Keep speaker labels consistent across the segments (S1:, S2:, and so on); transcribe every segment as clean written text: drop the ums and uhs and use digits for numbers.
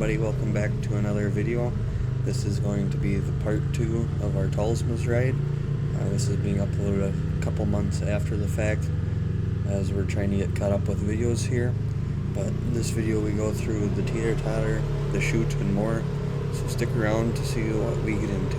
S1: everybody, welcome back to another video. This is going to be the part 2 of our Talsma's ride. This is being uploaded a couple months after the fact as we're trying to get caught up with videos here. But in this video we go through the Teeter, Totter, the Chute, and more, so stick around to see what we get into.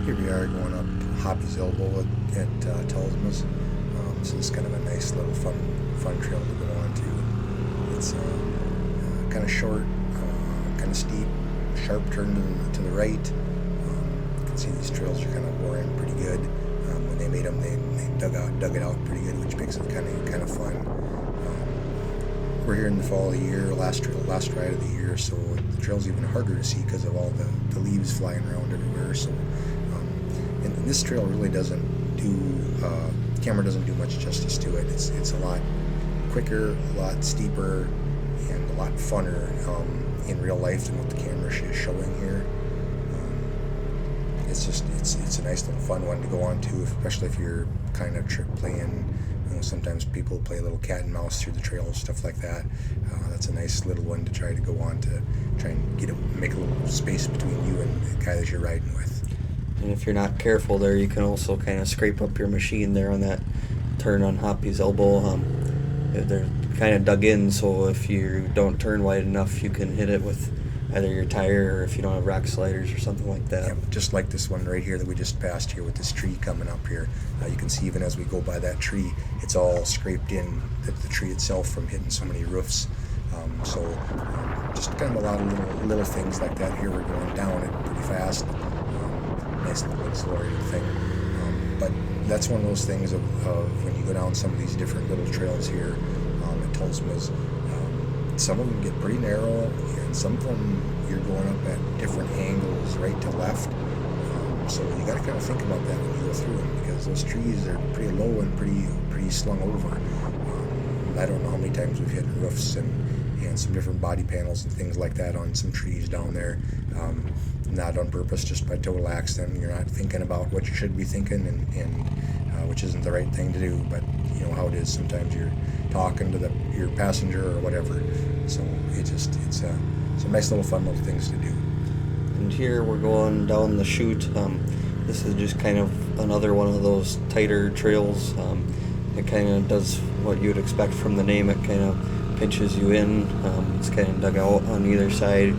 S2: Here we are going up Hoppy's Elbow at Talsma's. So it's kind of a nice little fun trail to go on to. It's kind of short, kind of steep, sharp turn to the right. You can see these trails are kind of wore in pretty good. When they made them, they dug it out pretty good, which makes it kind of fun. We're here in the fall of the year, last ride of the year, so the trail's even harder to see because of all the leaves flying around everywhere. So, and this trail really doesn't do, camera doesn't do much justice to it. It's a lot quicker, a lot steeper, and a lot funner in real life than what the camera is showing here. It's a nice little fun one to go on to, especially if you're kind of playing. Sometimes people play a little cat and mouse through the trails, stuff like that. That's a nice little one to try to go on to try and make a little space between you and the guy that you're riding with.
S1: And if you're not careful there, you can also kind of scrape up your machine there on that turn on Hoppy's elbow. They're kind of dug in, so if you don't turn wide enough, you can hit it with either your tire or if you don't have rock sliders or something like that.
S2: Yeah, just like this one right here that we just passed here with this tree coming up here. You can see even as we go by that tree, it's all scraped in, the tree itself, from hitting so many roofs. Just kind of a lot of little things like that. Here we're going down it pretty fast. Nice little accelerated thing. But that's one of those things of when you go down some of these different little trails here at Talsma's, some of them get pretty narrow, and some of them you're going up at different angles, right to left. So you got to kind of think about that when you go through them, because those trees are pretty low and pretty slung over. I don't know how many times we've hit roofs and some different body panels and things like that on some trees down there. Not on purpose, just by total accident. You're not thinking about what you should be thinking, and which isn't the right thing to do. But you know how it is. Sometimes you're talking to your passenger or whatever. So it's some nice little fun little things to do.
S1: And here we're going down the chute. This is just kind of another one of those tighter trails. It kind of does what you would expect from the name. It kind of pinches you in. It's kind of dug out on either side,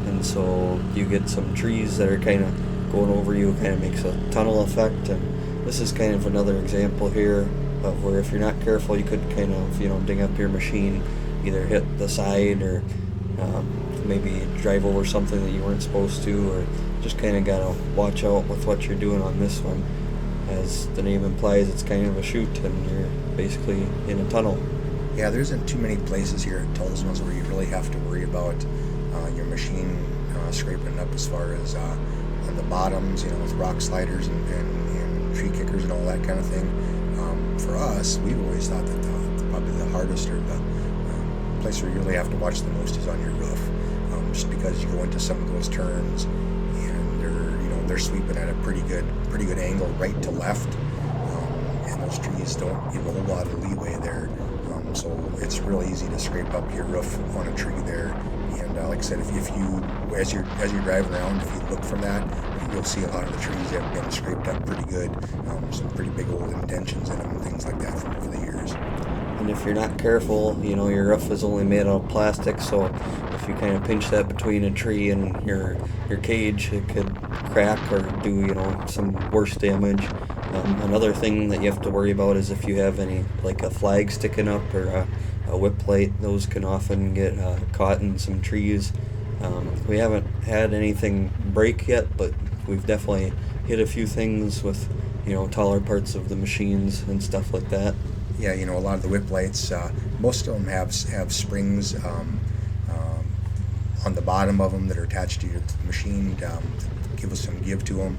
S1: and so you get some trees that are kind of going over you. Kind of makes a tunnel effect. And this is kind of another example here of where if you're not careful, you could kind of ding up your machine, either hit the side or maybe drive over something that you weren't supposed to, or just kind of gotta watch out with what you're doing on this one. As the name implies, it's kind of a chute, and you're basically in a tunnel.
S2: Yeah, there isn't too many places here at Talsma's where you really have to worry about your machine scraping up, as far as on the bottoms, with rock sliders and tree kickers and all that kind of thing. For us, we've always thought that probably the hardest, or the place where you really have to watch the most, is on your roof. Just because you go into some of those turns and they're sweeping at a pretty good angle right to left, and those trees don't give a whole lot of leeway there. So it's real easy to scrape up your roof on a tree there. And like I said, if you as you're driving around, if you look from that, you'll see a lot of the trees have been scraped up pretty good. Some pretty big old indentions in them and things like that from over the years.
S1: And if you're not careful, your roof is only made out of plastic, so if you kind of pinch that between a tree and your cage, it could crack or do some worse damage. Another thing that you have to worry about is if you have any, like a flag sticking up or a whip light. Those can often get caught in some trees. We haven't had anything break yet, but we've definitely hit a few things with taller parts of the machines and stuff like that.
S2: Yeah, a lot of the whip lights, most of them have springs on the bottom of them that are attached to your machine to give us some give to them,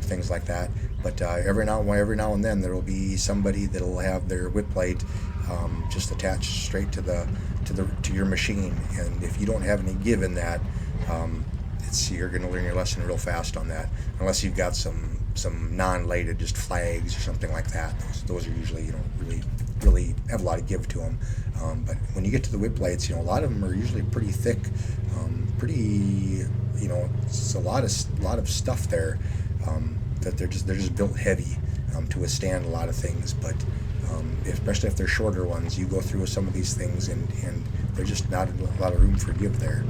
S2: things like that. But every now and then there will be somebody that'll have their whip light just attached straight to your machine, and if you don't have any give in that, you're going to learn your lesson real fast on that, unless you've got some non-lighted just flags or something like that. Those are usually really have a lot of give to them. But when you get to the whip lights, a lot of them are usually pretty thick, it's a lot of stuff there that they're just built heavy to withstand a lot of things. But especially if they're shorter ones, you go through some of these things and there's just not a lot of room for give there.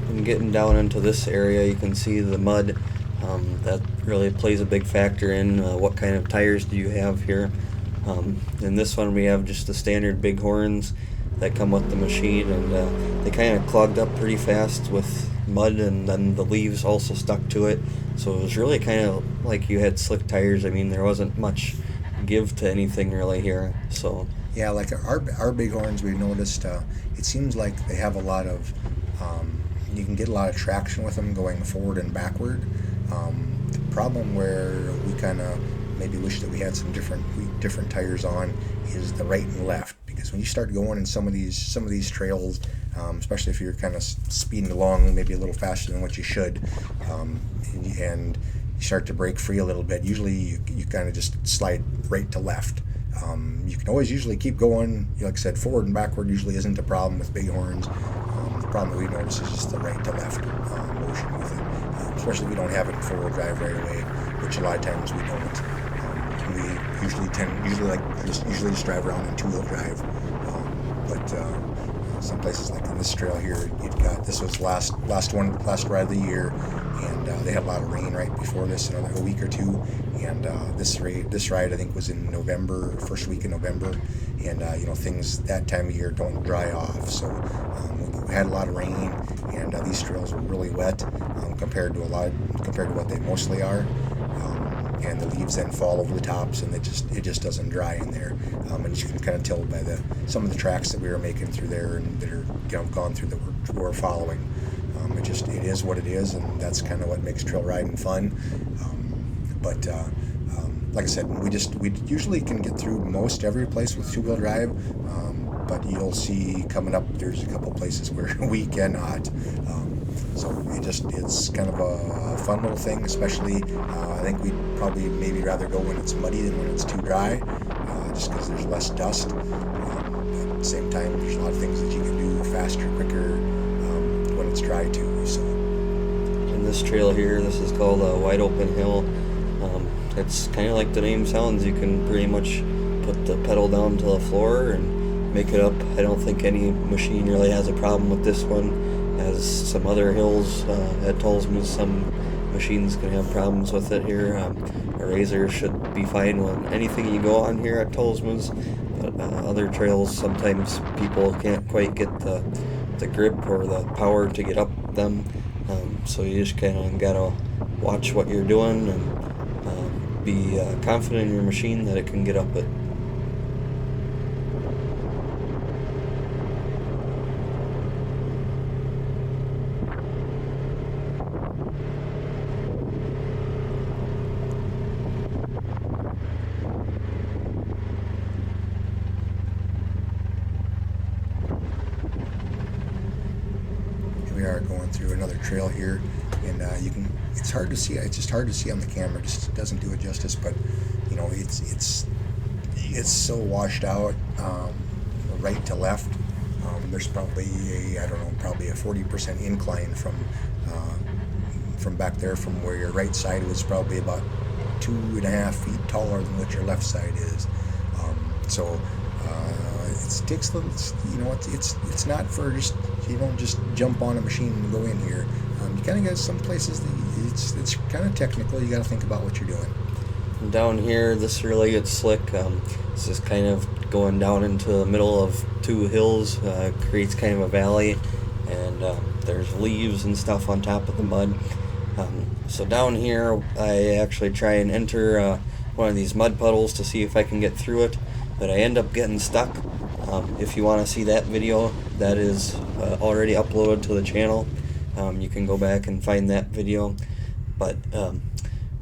S1: And getting down into this area, you can see the mud. That really plays a big factor in what kind of tires do you have here. In this one we have just the standard bighorns that come with the machine, and they kind of clogged up pretty fast with mud, and then the leaves also stuck to it, so it was really kind of like you had slick tires. I mean, there wasn't much give to anything really here. So
S2: yeah, like our bighorns, we noticed it seems like they have a lot of you can get a lot of traction with them going forward and backward. The problem where we kind of maybe wish that we had some different tires on is the right and left, because when you start going in some of these trails, especially if you're kind of speeding along maybe a little faster than what you should, and you start to break free a little bit. Usually you kind of just slide right to left. You can always usually keep going. Like I said, forward and backward usually isn't a problem with bighorns. The problem that we notice is just the right to left motion with it, especially if we don't have it in four-wheel drive right away, which a lot of times we don't. We usually just drive around in two-wheel drive. But some places like in this trail here, this was last ride of the year, and they had a lot of rain right before this, a week or two, and this ride I think was in November, first week in November, and things that time of year don't dry off, so we had a lot of rain, and these trails were really wet compared to what they mostly are. And the leaves then fall over the tops, and it just doesn't dry in there. And you can kind of tell by some of the tracks that we were making through there and that are gone through that we're following. It is what it is, and that's kind of what makes trail riding fun. But like I said, we usually can get through most every place with two-wheel drive. But you'll see coming up, there's a couple places where we cannot. So it's kind of a fun little thing, especially I think we'd probably maybe rather go when it's muddy than when it's too dry, just because there's less dust. But at the same time, there's a lot of things that you can do faster, quicker when it's dry too. So
S1: in this trail here, this is called a wide open hill. It's kind of like the name sounds. You can pretty much put the pedal down to the floor and make it up. I don't think any machine really has a problem with this one. As some other hills at Talsma, some machines can have problems with it here. A Rzr should be fine with anything you go on here at Talsma's, but other trails sometimes people can't quite get the grip or the power to get up them, so you just kind of gotta watch what you're doing and be confident in your machine that it can get up it.
S2: We are going through another trail here, and it's hard to see. It's just hard to see on the camera. It just doesn't do it justice. But it's so washed out, right to left. There's probably probably a 40% incline from back there, from where your right side was probably about 2.5 feet taller than what your left side is. It takes little, it's not for just, you don't just jump on a machine and go in here. You kind of got some places that it's kind of technical. You got to think about what you're doing.
S1: Down here, this really gets slick. This is kind of going down into the middle of two hills, creates kind of a valley, and there's leaves and stuff on top of the mud. So down here, I actually try and enter one of these mud puddles to see if I can get through it, but I end up getting stuck. If you want to see that video, that is already uploaded to the channel. You can go back and find that video. But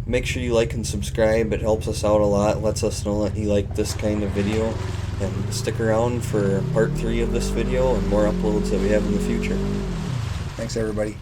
S1: make sure you like and subscribe. It helps us out a lot. Lets us know that you like this kind of video. And stick around for part 3 of this video and more uploads that we have in the future.
S2: Thanks, everybody.